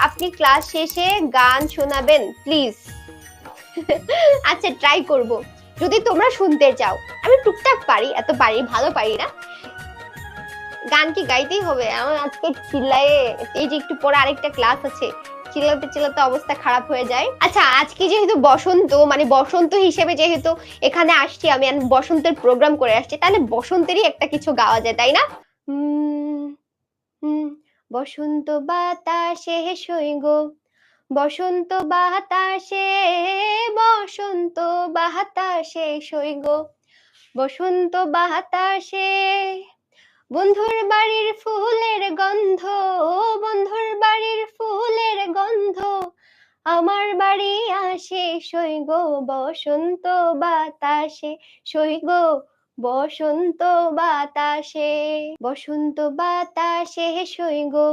আপনি ক্লাস শেষে গান শোনাবেন প্লিজ। আচ্ছা ট্রাই করব যদি তোমরা শুনতে চাও। আমি টুকটাক পারি, এত পারি ভালো পারি না। গান কি গাইতেই হবে? আমার আজকে চিল্লায়ে, এই যে একটু পরে আরেকটা ক্লাস আছে, চিল্লাতে চিল্লাতে অবস্থা খারাপ হয়ে যায়। আচ্ছা আজকে যেহেতু বসন্ত, মানে বসন্ত হিসেবে যেহেতু এখানে আসছি আমি, বসন্তের প্রোগ্রাম করে আসছি, তাহলে বসন্তেরই একটা কিছু গাওয়া যায় তাই না? বসন্ত বাতাসে সইগো, বসন্ত বাতাসে, বসন্ত বাতাসে সইগো, বসন্ত বাতাসে বন্ধুর বাড়ির ফুলের গন্ধ, বন্ধুর বাড়ির ফুলের গন্ধ আমার বাড়ি আসে সইগো, বসন্ত বাতাসে সইগো, বসন্ত বাতাসে, বসন্ত বাতাসে সইগো,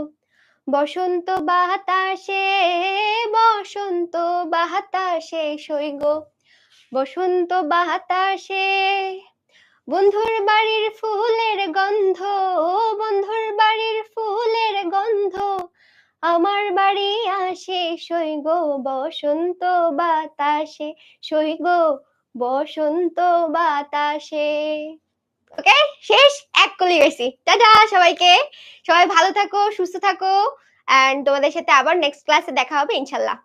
বসন্ত বাতাসে, বসন্ত বাতাসে সইগো, বসন্ত বাতাসে বন্ধুর বাড়ির ফুলের গন্ধ, বন্ধুর বাড়ির ফুলের গন্ধ আমার বাড়ি আসে সইগো, বসন্ত বাতাসে সইগো, বসন্ত বাতাসে। ওকে শেষ, এক কলি গেছি। টাটা সবাইকে, সবাই ভালো থাকো, সুস্থ থাকো, এন্ড তোমাদের সাথে আবার নেক্সট ক্লাসে দেখা হবে ইনশাল্লাহ।